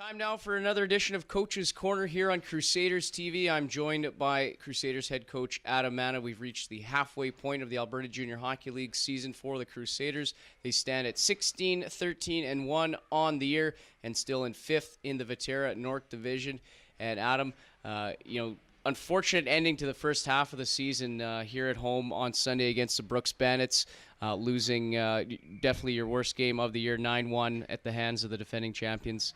Time now for another edition of Coach's Corner here on Crusaders TV. I'm joined by Crusaders head coach Adam Manah. We've reached the halfway point of the Alberta Junior Hockey League season for the Crusaders. They stand at 16-13-1 on the year and still in 5th in the Viterra North Division. And Adam, unfortunate ending to the first half of the season here at home on Sunday against the Brooks Bandits, losing definitely your worst game of the year, 9-1 at the hands of the defending champions.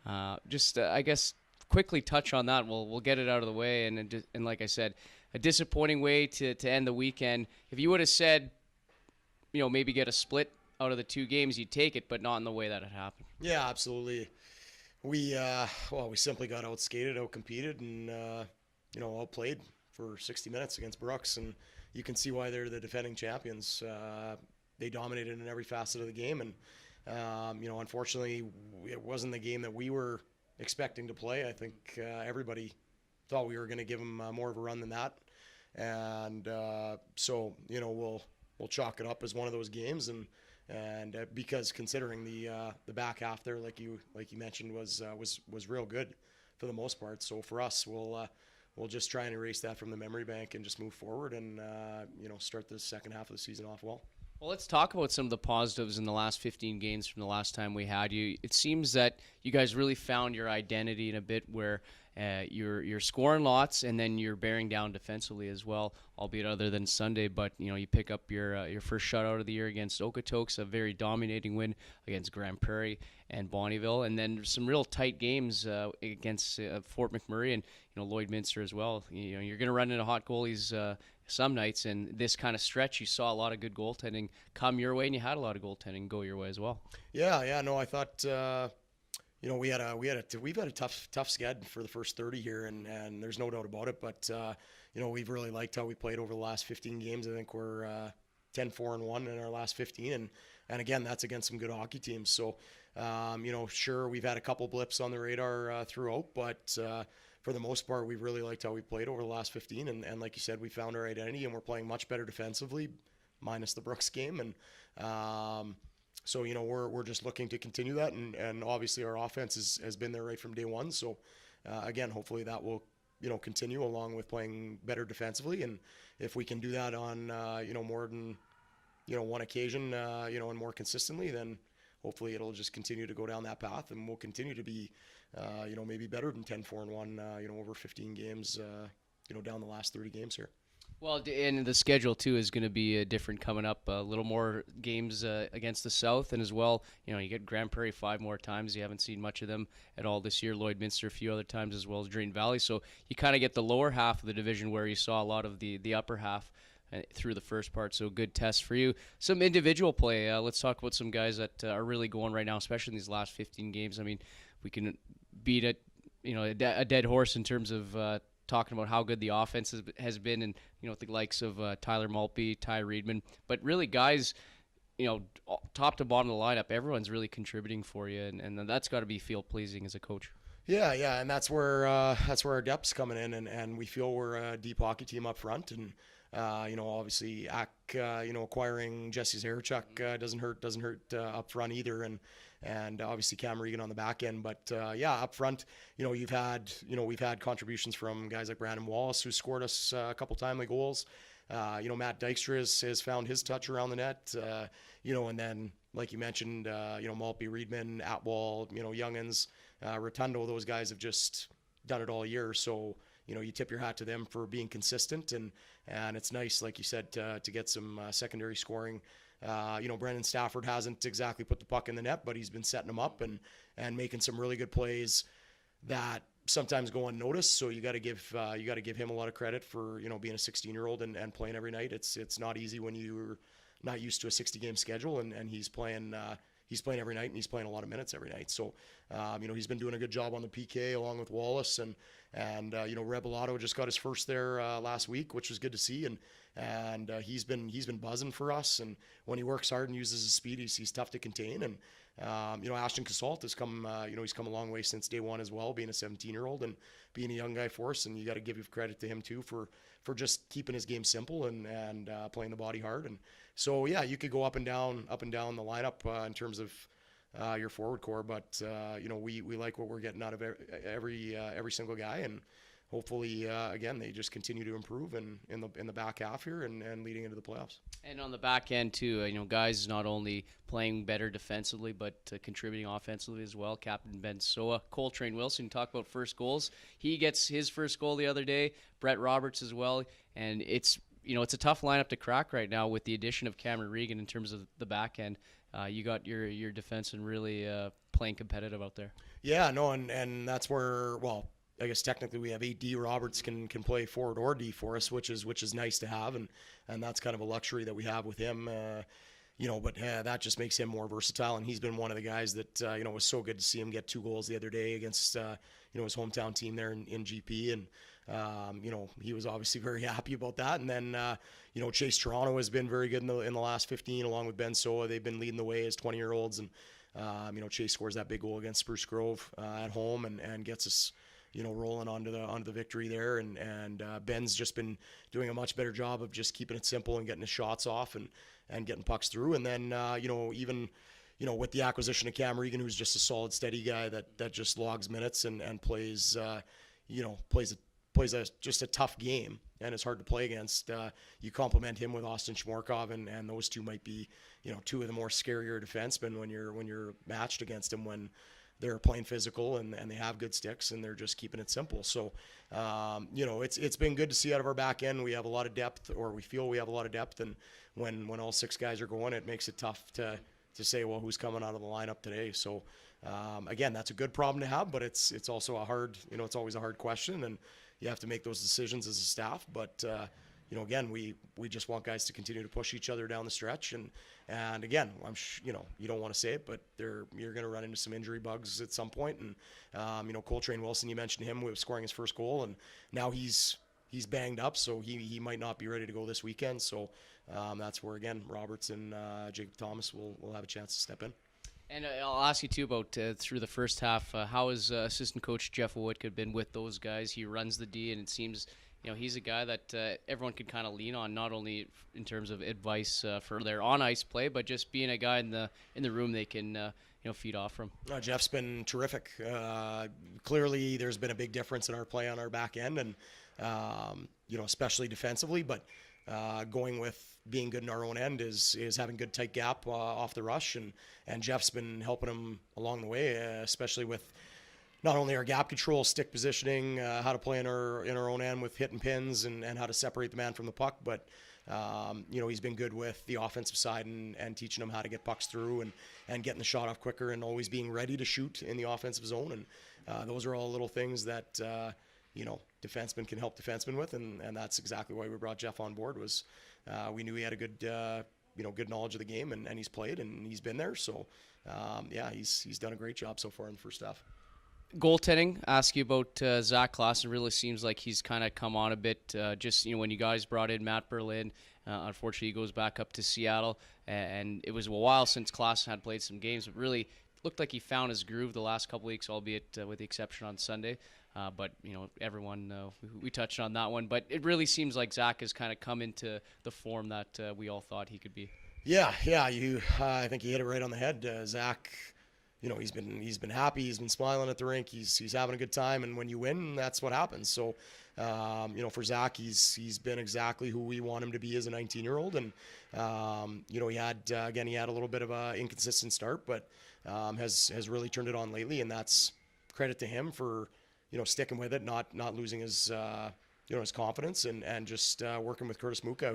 I guess, quickly touch on that. We'll get it out of the way. And like I said, a disappointing way to end the weekend. If you would have said, maybe get a split out of the two games, you'd take it, but not in the way that it happened. Yeah, absolutely. We simply got outskated, outcompeted, and outplayed for 60 minutes against Brooks. And you can see why they're the defending champions. They dominated in every facet of the game, and unfortunately, it wasn't the game that we were expecting to play. I think everybody thought we were going to give them more of a run than that, and so we'll chalk it up as one of those games, and because considering the back half there, like you mentioned, was real good for the most part. So for us, we'll just try and erase that from the memory bank and just move forward and start the second half of the season off well. Well, let's talk about some of the positives in the last 15 games from the last time we had you. It seems that you guys really found your identity in a bit where you're scoring lots and then you're bearing down defensively as well, albeit other than Sunday. But you pick up your first shutout of the year against Okotoks, a very dominating win against Grand Prairie and Bonnyville, and then some real tight games against Fort McMurray and Lloydminster as well. You're going to run into hot goalies some nights, and this kind of stretch, you saw a lot of good goaltending come your way, and you had a lot of goaltending go your way as well. Yeah. No, I thought we've had a tough sched for the first 30 here, and there's no doubt about it. But we've really liked how we played over the last 15 games. I think we're 10-4-1 in our last 15, and again, that's against some good hockey teams. So sure, we've had a couple blips on the radar throughout, but for the most part, we've really liked how we played over the last 15, and like you said, we found our identity, and we're playing much better defensively, minus the Brooks game, and so we're just looking to continue that, and obviously our offense has been there right from day one. So again, hopefully that will continue along with playing better defensively, and if we can do that on more than one occasion, and more consistently, then hopefully it'll just continue to go down that path, and we'll continue to be, maybe better than 10-4-1, over 15 games, down the last 30 games here. Well, and the schedule, too, is going to be different coming up. A little more games against the South, and as well, you get Grand Prairie 5 more times. You haven't seen much of them at all this year. Lloydminster a few other times, as well as Drayton Valley. So you kind of get the lower half of the division where you saw a lot of the upper half through the first part, so good test for you. Some individual play. Let's talk about some guys that are really going right now, especially in these last 15 games. I mean, we can beat a dead horse in terms of talking about how good the offense has been, and with the likes of Tyler Maltby, Ty Reedman, but really guys, top to bottom of the lineup, everyone's really contributing for you, and that's got to feel pleasing as a coach. Yeah, and that's where our depth's coming in, and we feel we're a deep hockey team up front, and obviously acquiring Jesse Zarechuk doesn't hurt up front either, and obviously Cam Regan on the back end, but up front, we've had contributions from guys like Brandon Wallace, who scored us a couple timely goals. Matt Dykstra has found his touch around the net, and then, like you mentioned, Maltby, Reedman, Atwall, Youngins, Rotundo, those guys have just done it all year. So, you tip your hat to them for being consistent, and it's nice, like you said, to get some secondary scoring. Brendan Stafford hasn't exactly put the puck in the net, but he's been setting them up and making some really good plays that sometimes go unnoticed. So you got to give him a lot of credit for being a 16-year-old and playing every night. It's not easy when you're not used to a 60-game schedule, and he's playing every night, and he's playing a lot of minutes every night. So he's been doing a good job on the PK along with Wallace, and Rebelato just got his first there last week, which was good to see, and he's been buzzing for us, and when he works hard and uses his speed, he's tough to contain. And Ashton Casalt has come he's come a long way since day one as well, being a 17-year-old and being a young guy for us, and you got to give credit to him too for just keeping his game simple and playing the body hard. And so you could go up and down the lineup in terms of your forward core. But we like what we're getting out of every single guy, and hopefully again they just continue to improve in the back half here and leading into the playoffs. And on the back end too, guys not only playing better defensively but contributing offensively as well. Captain Ben Soa, Coltrane Wilson, talk about first goals. He gets his first goal the other day. Brett Roberts as well, and it's a tough lineup to crack right now with the addition of Cameron Regan in terms of the back end. You got your defenseman really playing competitive out there. Yeah, no, and that's where, well, I guess technically we have AD Roberts can play forward or D for us, which is nice to have, and that's kind of a luxury that we have with him. But that just makes him more versatile, and he's been one of the guys that it was so good to see him get 2 goals the other day against his hometown team there in GP, and he was obviously very happy about that. And then Chase Toronto has been very good in the last 15, along with Ben Soa. They've been leading the way as 20-year-olds, and Chase scores that big goal against Spruce Grove at home and gets us rolling onto the victory there, and Ben's just been doing a much better job of just keeping it simple and getting his shots off and getting pucks through. And then even with the acquisition of Cam Regan, who's just a solid, steady guy that just logs minutes and plays just a tough game and is hard to play against. You complement him with Austin Shmorkov, and those two might be 2 of the more scarier defensemen when you're matched against them, when they're playing physical and they have good sticks and they're just keeping it simple. So, it's been good to see out of our back end. We have a lot of depth, or we feel we have a lot of depth. And when all 6 guys are going, it makes it tough to say, well, who's coming out of the lineup today? So, again, that's a good problem to have, but it's also it's always a hard question, and you have to make those decisions as a staff. But, again, we just want guys to continue to push each other down the stretch. And again, you don't want to say it, but you're going to run into some injury bugs at some point. And, Coltrane Wilson, you mentioned him, was scoring his first goal, and now he's banged up, so he might not be ready to go this weekend. So that's where, again, Roberts and Jacob Thomas will have a chance to step in. And I'll ask you, too, about through the first half, how has assistant coach Jeff Woodcock been with those guys? He runs the D, and it seems he's a guy that everyone can kind of lean on, not only in terms of advice for their on-ice play, but just being a guy in the room they can feed off from. Jeff's been terrific. Clearly, there's been a big difference in our play on our back end, and especially defensively. But going with being good in our own end is having good tight gap off the rush, and Jeff's been helping him along the way, especially with not only our gap control, stick positioning, how to play in our own end with hitting pins and how to separate the man from the puck, but he's been good with the offensive side and teaching him how to get pucks through and getting the shot off quicker and always being ready to shoot in the offensive zone. And those are all little things that defensemen can help defensemen with, and that's exactly why we brought Jeff on board. Was we knew he had a good good knowledge of the game, and he's played and he's been there. So he's done a great job so far in the first half. Goaltending, ask you about Zach Klaassen. Really seems like he's kind of come on a bit. When you guys brought in Matt Berlin, unfortunately he goes back up to Seattle, and it was a while since Klaassen had played some games, but really looked like he found his groove the last couple weeks, albeit with the exception on Sunday. But everyone, we touched on that one. But it really seems like Zach has kind of come into the form that we all thought he could be. Yeah. I think you hit it right on the head. Zach, he's been happy. He's been smiling at the rink. He's having a good time. And when you win, that's what happens. So, for Zach, he's been exactly who we want him to be as a 19-year-old. And he had a little bit of a inconsistent start, but has really turned it on lately. And that's credit to him for sticking with it, not losing his his confidence, and just working with Curtis Muka,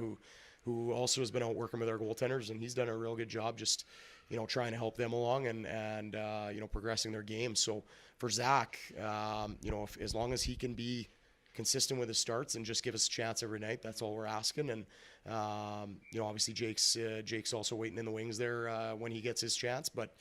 who also has been out working with our goaltenders, and he's done a real good job just trying to help them along and progressing their game. So for Zach, if, as long as he can be consistent with his starts and just give us a chance every night, that's all we're asking. And obviously Jake's also waiting in the wings there when he gets his chance. But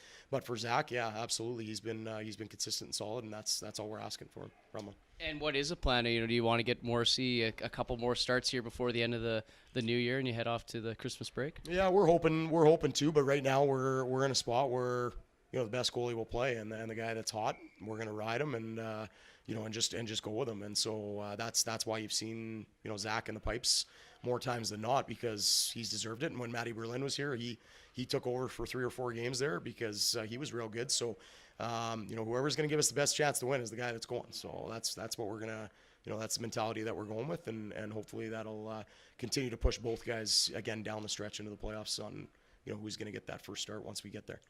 for Zach, yeah, absolutely, he's been consistent and solid, and that's all we're asking from him. And what is the plan? Do you want to get Morrissey a couple more starts here before the end of the new year, and you head off to the Christmas break? Yeah, we're hoping to, but right now we're in a spot where the best goalie will play, and the guy that's hot, we're gonna ride him and and just go with him. And so that's why you've seen Zach in the pipes more times than not because he's deserved it. And when Matty Berlin was here, he took over for 3 or 4 games there because he was real good. So, whoever's going to give us the best chance to win is the guy that's going. So that's what we're going to, that's the mentality that we're going with. And hopefully that'll continue to push both guys, again, down the stretch into the playoffs on, who's going to get that first start once we get there.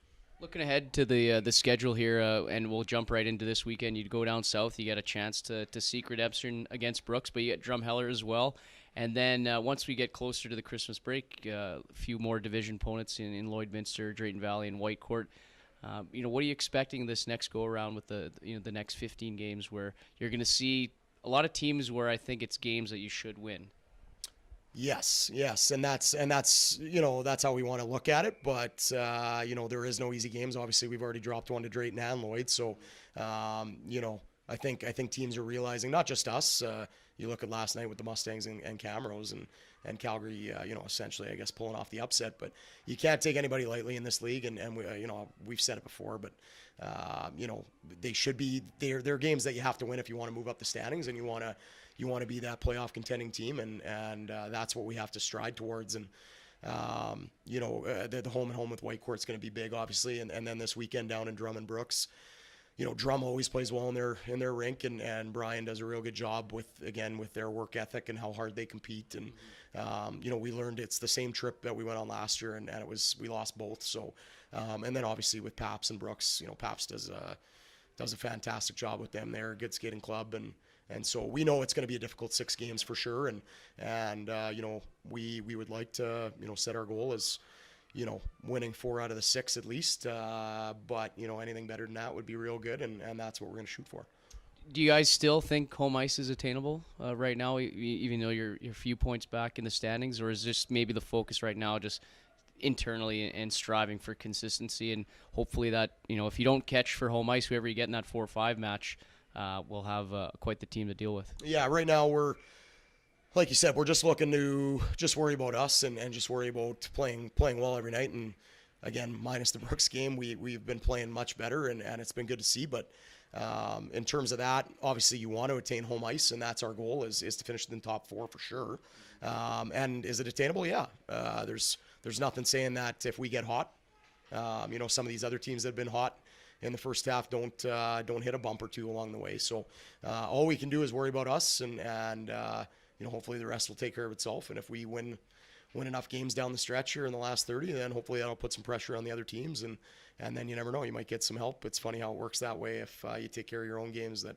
Looking ahead to the schedule here, and we'll jump right into this weekend. You'd go down south. You get a chance to seek redemption against Brooks, but you get Drumheller as well. And then once we get closer to the Christmas break, a few more division opponents in Lloydminster, Drayton Valley, and Whitecourt. What are you expecting this next go-around with the next 15 games where you're going to see a lot of teams where I think it's games that you should win? Yes, and that's that's how we want to look at it. But there is no easy games. Obviously, we've already dropped one to Drayton and Lloyd. So I think teams are realizing, not just us. You look at last night with the Mustangs and Camrose and Calgary. Essentially, I guess pulling off the upset. But you can't take anybody lightly in this league. And we, we've said it before, but they should be. They're games that you have to win if you want to move up the standings and you want to be that playoff contending team, and that's what we have to stride towards. And the home and home with Whitecourt's going to be big, obviously, and then this weekend down in Drum and Brooks. Drum always plays well in their rink, and Brian does a real good job with their work ethic and how hard they compete. And we learned it's the same trip that we went on last year, and we lost both. So and then obviously with Paps and Brooks, Paps does a fantastic job with them. They're a good skating club, and so we know it's going to be a difficult 6 games for sure. And we would like to set our goal as winning 4 out of the 6 at least. But anything better than that would be real good, and that's what we're going to shoot for. Do you guys still think home ice is attainable right now, even though you're a few points back in the standings, or is this maybe the focus right now just internally and striving for consistency, and hopefully that if you don't catch for home ice, whoever you get in that 4 or 5 match, we'll have quite the team to deal with? Yeah, right now we're, like you said, we're just looking to just worry about us and just worry about playing well every night. And again, minus the Brooks game, we've been playing much better, and it's been good to see. But in terms of that, obviously you want to attain home ice, and that's our goal is to finish in the top 4 for sure. And is it attainable? Yeah. There's nothing saying that if we get hot, some of these other teams that have been hot in the first half don't hit a bump or 2 along the way. So all we can do is worry about us, and hopefully the rest will take care of itself. And if we win enough games down the stretch here in the last 30, then hopefully that'll put some pressure on the other teams, and then you never know, you might get some help. It's funny how it works that way. If you take care of your own games, that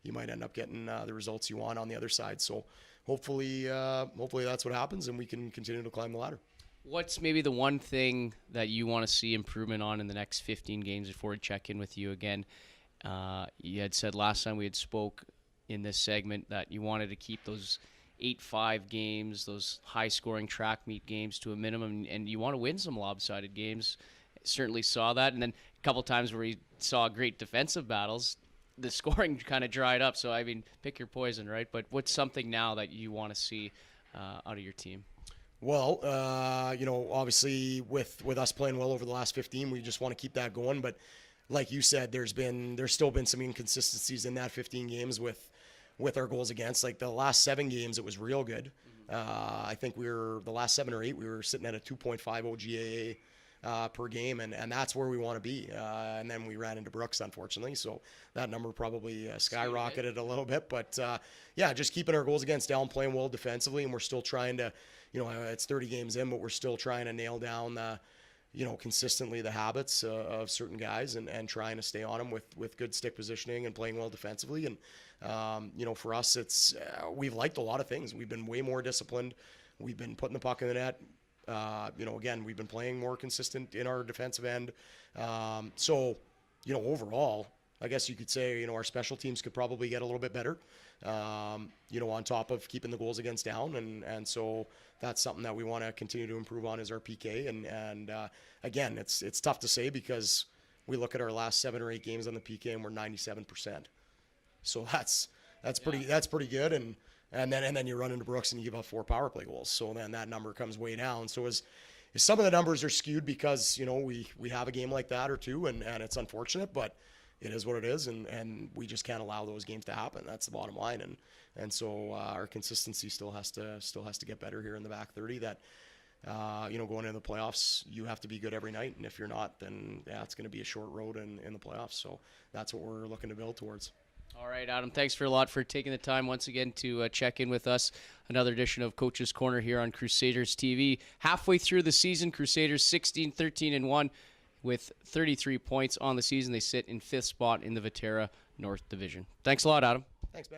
you might end up getting the results you want on the other side. So hopefully that's what happens, and we can continue to climb the ladder. What's maybe the one thing that you want to see improvement on in the next 15 games before we check in with you again? You had said last time we had spoke in this segment that you wanted to keep those 8-5 games, those high-scoring track meet games to a minimum, and you want to win some lopsided games. Certainly saw that. And then a couple times where we saw great defensive battles, the scoring kind of dried up. So, I mean, pick your poison, right? But what's something now that you want to see out of your team? Well, obviously with us playing well over the last 15, we just want to keep that going. But like you said, there's still been some inconsistencies in that 15 games with our goals against. Like the last 7 games, it was real good. I think the last 7 or 8, we were sitting at a 2.5 OGAA per game, and that's where we want to be. And then we ran into Brooks, unfortunately, so that number probably skyrocketed a little bit. But just keeping our goals against down, playing well defensively, and we're still trying to, it's 30 games in, but we're still trying to nail down consistently the habits of certain guys, and trying to stay on them with good stick positioning and playing well defensively. And for us, it's we've liked a lot of things. We've been way more disciplined. We've been putting the puck in the net. Again, we've been playing more consistent in our defensive end. Overall, I guess you could say, our special teams could probably get a little bit better, on top of keeping the goals against down. And so that's something that we want to continue to improve on is our PK. And again, it's tough to say because we look at our last 7 or 8 games on the PK and we're 97%. So that's pretty good. And then you run into Brooks and you give up 4 power play goals. So then that number comes way down. So as some of the numbers are skewed because, we have a game like that or 2, and it's unfortunate, but it is what it is, and we just can't allow those games to happen. That's the bottom line, and so our consistency still has to get better here in the back 30. That going into the playoffs, you have to be good every night, and if you're not, then it's going to be a short road in the playoffs. So that's what we're looking to build towards. All right, Adam, thanks for a lot for taking the time once again to check in with us. Another edition of Coach's Corner here on Crusaders TV. Halfway through the season, Crusaders 16-13-1 with 33 points on the season. They sit in 5th spot in the Viterra North Division. Thanks a lot, Adam. Thanks, man.